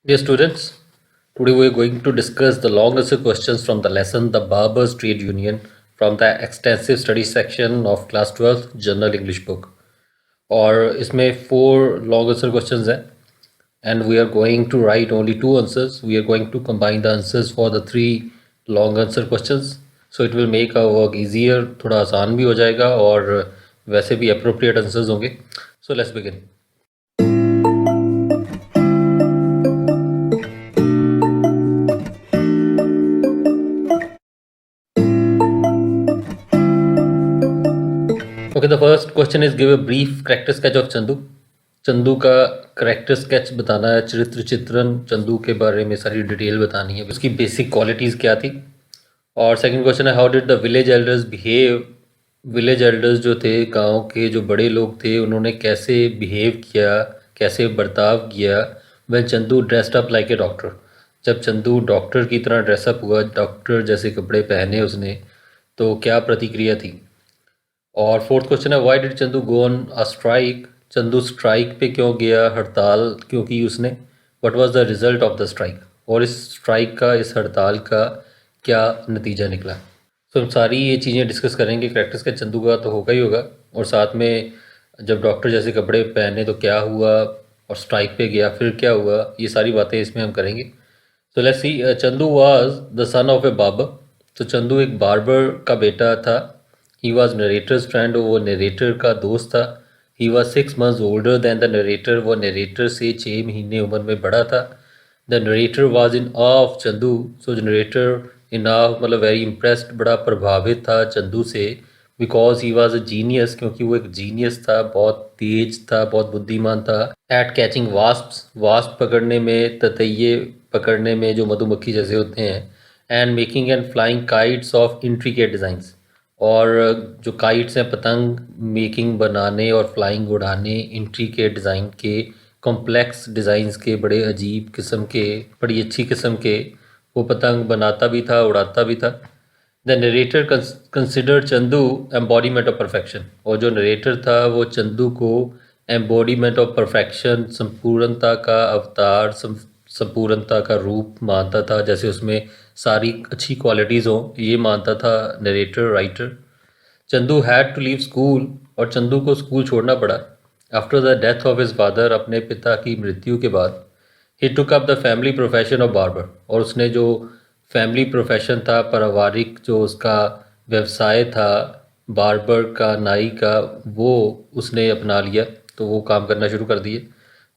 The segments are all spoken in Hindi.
Dear students, today we are going to discuss the long answer questions from the lesson The Barbers Trade Union from the extensive study section of class 12th General English book. और इसमें 4 long answer questions हैं and we are going to write only 2 answers. We are going to combine the answers for the 3 long answer questions. So it will make our work easier, थोड़ा आसान भी हो जाएगा और वैसे भी appropriate answers होंगे. So let's begin. Okay, the first question is give a brief character sketch of Chandu. Chandu का करेक्टर स्केच बताना है, चरित्र चित्रण चंदू के बारे में सारी डिटेल बतानी है, उसकी बेसिक क्वालिटीज़ क्या थी. और सेकंड क्वेश्चन है how did the village elders behave. Village elders जो थे, गांव के जो बड़े लोग थे, उन्होंने कैसे बिहेव किया, कैसे बर्ताव किया when Chandu dressed up like a doctor. जब चंदू डॉक्टर की तरह ड्रेसअप हुआ, डॉक्टर जैसे कपड़े पहने उसने, तो क्या प्रतिक्रिया थी. और फोर्थ क्वेश्चन है why did Chandu go on a strike. Chandu strike पे क्यों गया, हड़ताल क्यों की उसने. What was the result of the strike. और इस स्ट्राइक का, इस हड़ताल का क्या नतीजा निकला. तो हम सारी ये चीज़ें डिस्कस करेंगे. प्रैक्टिस का चंदू का तो होगा ही होगा, और साथ में जब डॉक्टर जैसे कपड़े पहने तो क्या हुआ, और स्ट्राइक पे गया फिर क्या हुआ, ये सारी बातें इसमें हम करेंगे. So let's see. Chandu was the son of A barber. तो चंदू एक बार्बर का बेटा था. He was narrator's friend. वो नरेटर का दोस्त था. He was 6 months older than the narrator. वो नरेटर से 6 महीने उम्र में बड़ा था. The narrator was in of Chandu. So narrator in of मतलब वेरी इम्प्रेस्ड, बड़ा प्रभावित था चंदू से. Because he was a genius, क्योंकि वो एक जीनियस था, बहुत तेज था, बहुत बुद्धिमान था. Eight catching wasps. वास्प पकड़ने में, ततैये पकड़ने में जो मधुमक्खी जैसे होते हैं. And making and flying kites of intricate designs. और जो काइट्स हैं, पतंग मेकिंग बनाने और फ्लाइंग उड़ाने इंट्रिकेट डिज़ाइन के, कॉम्प्लेक्स डिज़ाइंस के, बड़े अजीब किस्म के, बड़ी अच्छी किस्म के वो पतंग बनाता भी था, उड़ाता भी था. The narrator consider Chandu embodiment of perfection. और जो नरेटर था वो चंदू को एम्बॉडीमेंट ऑफ परफेक्शन, संपूर्णता का अवतार, संपूर्णता का रूप मानता था. जैसे उसमें सारी अच्छी क्वालिटीज़ हों, ये मानता था narrator, writer. Chandu had to leave school. और चंदू को स्कूल छोड़ना पड़ा. After the death of his father. अपने पिता की मृत्यु के बाद. He took up the family profession of barber. और उसने जो फैमिली प्रोफेशन था, पारिवारिक जो उसका व्यवसाय था बार्बर का, नाई का, वो उसने अपना लिया. तो वो काम करना शुरू कर दिए.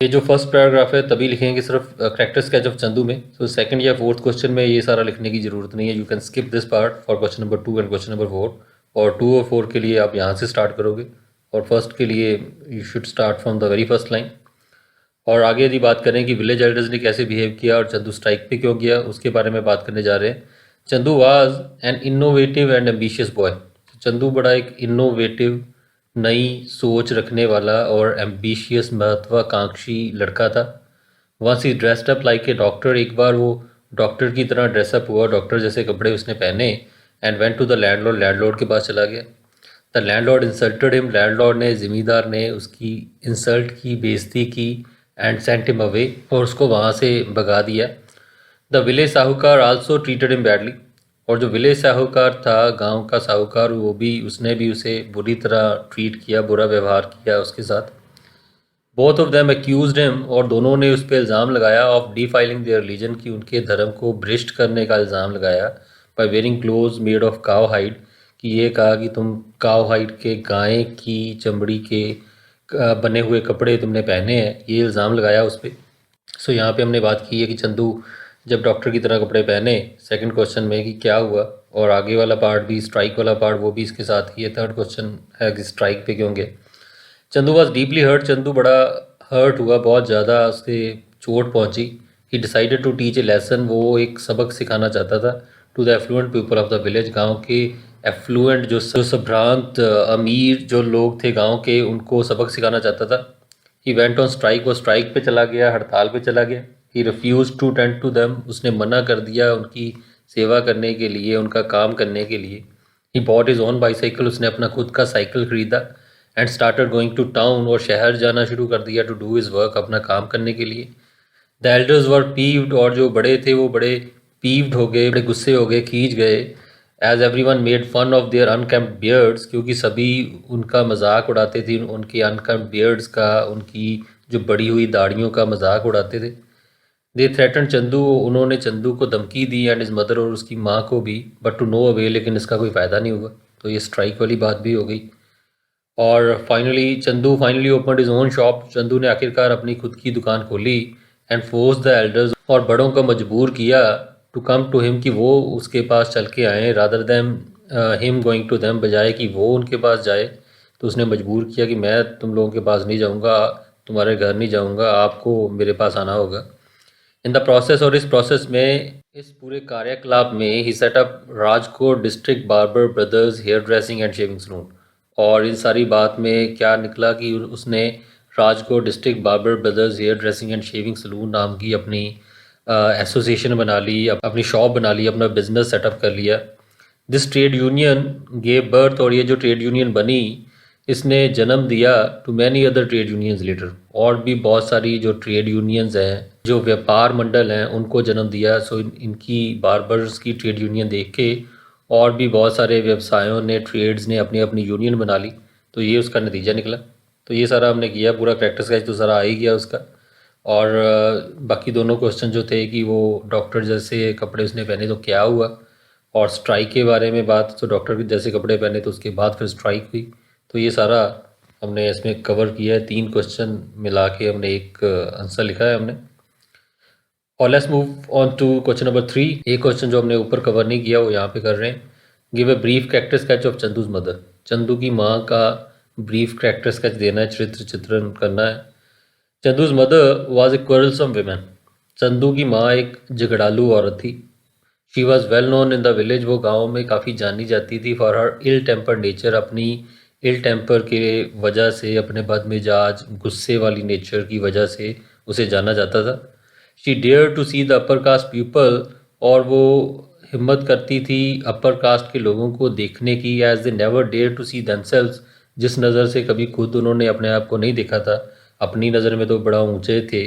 ये जो फर्स्ट पैराग्राफ है तभी लिखेंगे सिर्फ करेक्टर स्केच ऑफ चंदू में. तो सेकंड या फोर्थ क्वेश्चन में ये सारा लिखने की ज़रूरत नहीं है. You can skip this part for question number 2 and question number 4. और 2 और 4 के लिए आप यहाँ से स्टार्ट करोगे, और फर्स्ट के लिए you should start from the very first line. और आगे यदि बात करें कि विलेज एल्डर्स ने कैसे बिहेव किया और चंदू स्ट्राइक पे क्यों गया, उसके बारे में बात करने जा रहे हैं. Chandu was an innovative and ambitious boy. Chandu बड़ा एक इनोवेटिव, नई सोच रखने वाला और एम्बिशियस, महत्वाकांक्षी लड़का था. Once he dressed up like a doctor. एक बार वो डॉक्टर की तरह ड्रेसअप हुआ, डॉक्टर जैसे कपड़े उसने पहने. And went to the landlord. Landlord के पास चला गया. The landlord insulted him. Landlord ने, ज़मींदार ने उसकी इंसल्ट की, बेइज्जती की. And sent him away. और उसको वहाँ से भगा दिया. द विलेज साहूकार आल्सो ट्रीटेड हिम बैडली. और जो विलेज साहूकार था, गांव का साहूकार, वो भी, उसने भी उसे बुरी तरह ट्रीट किया, बुरा व्यवहार किया उसके साथ. Both of them accused him. और दोनों ने उस पर इल्ज़ाम लगाया ऑफ डिफाइलिंग देयर रिलीजन, की उनके धर्म को भ्रष्ट करने का इल्ज़ाम लगाया. By wearing clothes made of cow hide. कि ये कहा कि तुम काव हाइड के, गाय की चमड़ी के बने हुए कपड़े तुमने पहने हैं, ये इल्ज़ाम लगाया उस पर. सो यहाँ पे हमने बात की है कि चंदू जब डॉक्टर की तरह कपड़े पहने, सेकंड क्वेश्चन में कि क्या हुआ, और आगे वाला पार्ट भी, स्ट्राइक वाला पार्ट, वो भी इसके साथ ही है. थर्ड क्वेश्चन है कि स्ट्राइक पे क्यों गए. Chandu was deeply hurt. Chandu बड़ा हर्ट हुआ, बहुत ज़्यादा उसे चोट पहुंची. He decided to teach a lesson. वो एक सबक सिखाना चाहता था. To the affluent people of the village. गांव के एफ्लुएंट, जो संभ्रांत, अमीर जो लोग थे गांव के, उनको सबक सिखाना चाहता था. He went on strike. वो स्ट्राइक पे चला गया, हड़ताल पे चला गया. He refuse to tend to them. उसने मना कर दिया उनकी सेवा करने के लिए, उनका काम करने के लिए. He bought his own bicycle. उसने अपना खुद का साइकिल खरीदा. And started going to town. और शहर जाना शुरू कर दिया. To do his work. अपना काम करने के लिए. द एल्डर्स वर पीव्ड, और जो बड़े थे वो बड़े पीव्ड हो गए, बड़े गुस्से हो गए, खींच गए। As everyone made fun of their unkempt beards, क्योंकि सभी उनका मजाक उड़ाते थे, उनके अनकेम्प्ड बियर्ड्स का, उनकी जो बड़ी हुई दाढ़ियों का मजाक उड़ाते थे। दे थ्रेटन चंदू, उन्होंने चंदू को धमकी दी, एंड इज मदर, और उसकी माँ को भी, बट टू नो अवे, लेकिन इसका कोई फ़ायदा नहीं हुआ। तो ये स्ट्राइक वाली बात भी हो गई। और Chandu finally open his own shop, Chandu ने आखिरकार अपनी खुद की दुकान खोली। एंड फोर्स द एल्डर्स, और बड़ों को मजबूर किया, टू कम टू हिम, कि वो उसके पास चल के आएँ, rather than him going to them, बजाय कि वो उनके पास जाए। तो उसने मजबूर किया कि मैं तुम लोगों के पास नहीं जाऊंगा, तुम्हारे घर नहीं जाऊंगा, आपको मेरे पास आना होगा। इन द प्रोसेस, और इस प्रोसेस में, इस पूरे कार्यकलाप में, he set up Rajkot district barber brothers hair dressing and shaving saloon. और इन सारी बात में क्या निकला कि उसने Rajkot district barber brothers hair dressing and shaving saloon नाम की अपनी एसोसिएशन बना ली, अपनी शॉप बना ली, अपना बिजनेस सेटअप कर लिया। This trade union gave birth, और ये जो ट्रेड यूनियन बनी, इसने जन्म दिया to many other trade unions later, और भी बहुत सारी जो ट्रेड यूनियंस हैं, जो व्यापार मंडल हैं, उनको जन्म दिया। सो इनकी बार्बर्स की ट्रेड यूनियन देख के और भी बहुत सारे व्यवसायों ने, ट्रेड्स ने अपनी अपनी यूनियन बना ली। तो ये उसका नतीजा निकला। तो ये सारा हमने किया, पूरा प्रैक्टिस का तो सारा आ ही गया उसका। और बाकी दोनों क्वेश्चन जो थे कि वो डॉक्टर जैसे कपड़े उसने पहने तो क्या हुआ, और स्ट्राइक के बारे में बात, तो डॉक्टर के जैसे कपड़े पहने तो उसके बाद फिर स्ट्राइक हुई। तो ये सारा हमने इसमें कवर किया है। 3 क्वेश्चन मिला के हमने एक आंसर लिखा है हमने। और let's move on to question number 3। एक क्वेश्चन जो हमने ऊपर कवर नहीं किया वो यहाँ पे कर रहे हैं। Give a brief character sketch of Chandu's mother, Chandu की माँ का ब्रीफ कैरेक्टर स्केच देना है, चरित्र चित्रण करना है। Chandu's mother was a quarrelsome women, Chandu की माँ एक झगड़ालू औरत थी। She was well known in the village, वो गाँव में काफ़ी जानी जाती थी। For her ill temper nature, अपनी इल टेम्पर के वजह से, अपने बदमिजाज गुस्से वाली नेचर की वजह से उसे जाना जाता था। She dare to see the upper caste people, और वो हिम्मत करती थी अपर कास्ट के लोगों को देखने की, as they never dare to see themselves, जिस नज़र से कभी खुद उन्होंने अपने आप को नहीं देखा था। अपनी नज़र में तो बड़ा ऊंचे थे,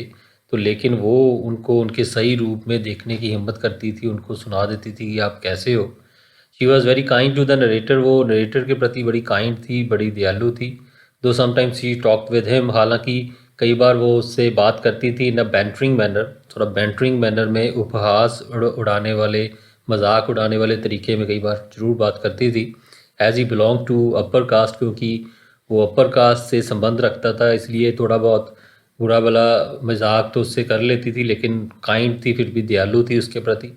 तो लेकिन वो उनको उनके सही रूप में देखने की हिम्मत करती थी, उनको सुना देती थी कि आप कैसे हो। She was very kind to the narrator, वो नरेटर के प्रति बड़ी काइंड थी, बड़ी दयालु थी। Though sometimes she talk with him, हालांकि कई बार वो उससे बात करती थी इन अ बैंटरिंग मैनर, थोड़ा बैंटरिंग मैनर में, उपहास उड़ाने वाले, मजाक उड़ाने वाले तरीके में कई बार ज़रूर बात करती थी। As he belong to upper caste, क्योंकि वो अपर कास्ट से संबंध रखता था, इसलिए थोड़ा बहुत बुरा भला मजाक तो उससे कर लेती थी, लेकिन काइंड थी, फिर भी दयालु थी उसके प्रति।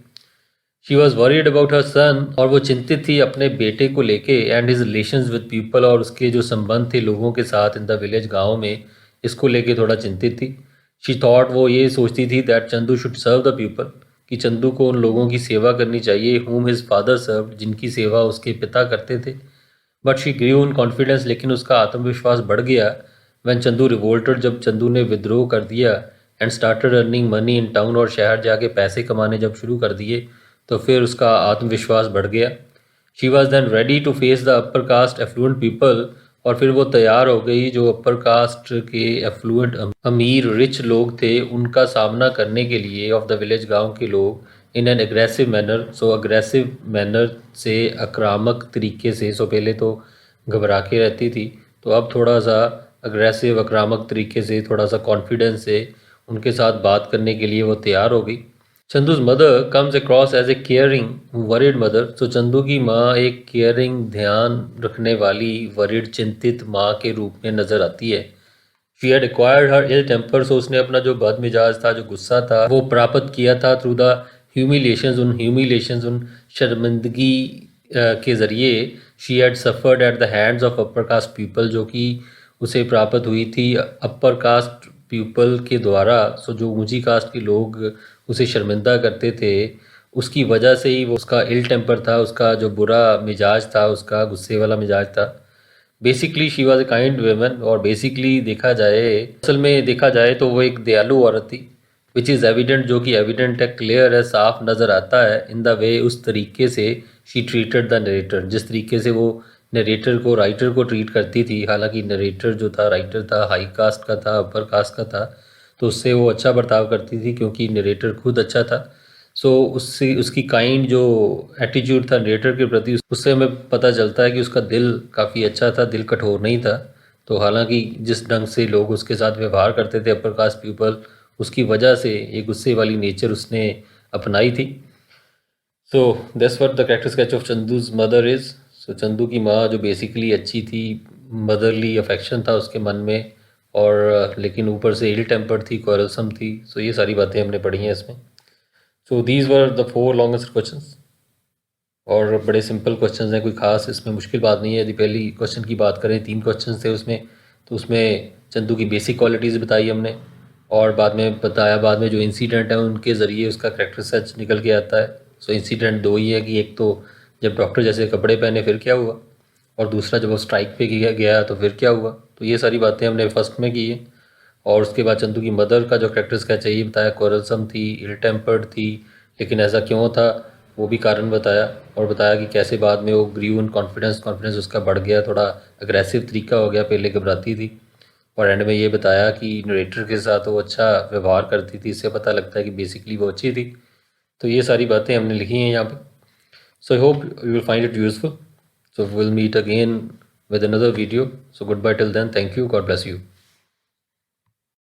She was worried about her son, और वो चिंतित थी अपने बेटे को लेके, and his relations with people, और उसके जो संबंध थे लोगों के साथ इन द विलेज, गाँव में, इसको लेके थोड़ा चिंतित थी। शी थॉट, वो ये सोचती थी that Chandu should serve the people, कि चंदू को उन लोगों की सेवा करनी चाहिए, whom his father served, जिनकी सेवा उसके पिता करते थे। But she grew in confidence, लेकिन उसका आत्मविश्वास बढ़ गया। व्हेन चंदू रिवोल्टेड, जब चंदू ने विद्रोह कर दिया, and started earning money in town, और शहर जाके पैसे कमाने जब शुरू कर दिए, तो फिर उसका आत्मविश्वास बढ़ गया। She was then ready to face the upper caste affluent people, और फिर वो तैयार हो गई जो अपर कास्ट के एफ्लुएंट, अमीर, रिच लोग थे, उनका सामना करने के लिए, ऑफ द विलेज, गांव के लोग, in an aggressive manner. So aggressive manner से, आक्रामक तरीके से। सो पहले तो घबरा के रहती थी, तो अब थोड़ा सा अग्रेसिव, आक्रामक तरीके से, थोड़ा सा कॉन्फिडेंस से उनके साथ बात करने के लिए वो तैयार हो गई। Chandu's mother comes across as a caring worried mother, तो चंदू की माँ एक केयरिंग, ध्यान रखने वाली, वरिड, चिंतित माँ के रूप में नजर आती है। She had acquired her ill temper, so उसने अपना जो बद मिजाज था, जो गुस्सा था, वो प्राप्त किया था थ्रू द ह्यूमिलेशंस, उन शर्मिंदगी के ज़रिए। She had suffered at the hands of upper caste people, जो कि उसे प्राप्त हुई थी अपर कास्ट पीपल के द्वारा। सो जो ऊंची कास्ट के लोग उसे शर्मिंदा करते थे, उसकी वजह से ही वो, उसका इल टेम्पर था, उसका जो बुरा मिजाज था, उसका गुस्से वाला मिजाज था। Basically she was a kind woman, और बेसिकली देखा जाए, असल में देखा जाए तो वो एक दयालु औरत थी। विच इज़ एविडेंट, जो कि एविडेंट है, क्लियर है, साफ नज़र आता है, इन द वे, उस तरीके से शी ट्रीटेड द नरेटर, जिस तरीके से वो नरेटर को, राइटर को ट्रीट करती थी। हालांकि नरेटर जो था, राइटर था, हाई कास्ट का था, अपर कास्ट का था, तो उससे वो अच्छा बर्ताव करती थी क्योंकि नरेटर खुद अच्छा था। सो उससे उसकी काइंड जो एटीट्यूड था नरेटर के प्रति, उससे हमें पता चलता है कि उसका दिल काफ़ी अच्छा था, दिल कठोर नहीं था। तो हालांकि जिस ढंग से लोग उसके साथ व्यवहार करते थे अपर कास्ट पीपल, उसकी वजह से एक गुस्से वाली नेचर उसने अपनाई थी। So that's what the character sketch of Chandu's mother is. So Chandu की माँ जो बेसिकली अच्छी थी, मदरली अफेक्शन था उसके मन में, और लेकिन ऊपर से इल टेम्पर्ड थी, क्वारलसम थी। सो ये सारी बातें हमने पढ़ी हैं इसमें। So these were the 4 long answer questions, और बड़े सिंपल क्वेश्चंस हैं, कोई खास इसमें मुश्किल बात नहीं है। यदि पहली क्वेश्चन की बात करें, 3 क्वेश्चंस थे उसमें, तो उसमें चंदू की बेसिक क्वालिटीज़ बताई हमने, और बाद में बताया बाद में जो इंसिडेंट है उनके ज़रिए उसका कैरेक्टर सच निकल के आता है। सो इंसिडेंट 2 ही है कि एक तो जब डॉक्टर जैसे कपड़े पहने फिर क्या हुआ, और दूसरा जब वो स्ट्राइक पे गया तो फिर क्या हुआ। तो ये सारी बातें हमने फर्स्ट में की है। और उसके बाद चंदू की मदर का जो कैरेक्टर स्केच है ये बताया, क्वारलसम थी, इल टेम्पर्ड थी, लेकिन ऐसा क्यों था वो भी कारण बताया, और बताया कि कैसे बाद में वो ग्रीव इन कॉन्फिडेंस उसका बढ़ गया, थोड़ा अग्रेसिव तरीका हो गया, पहले घबराती थी। और एंड में ये बताया कि नरेटर के साथ वो अच्छा व्यवहार करती थी, इससे पता लगता है कि बेसिकली वो अच्छी थी। तो ये सारी बातें हमने लिखी हैं यहाँ पे। So I hope you will find it useful. So will meet again with another video. So goodbye till then. Thank you. God bless you.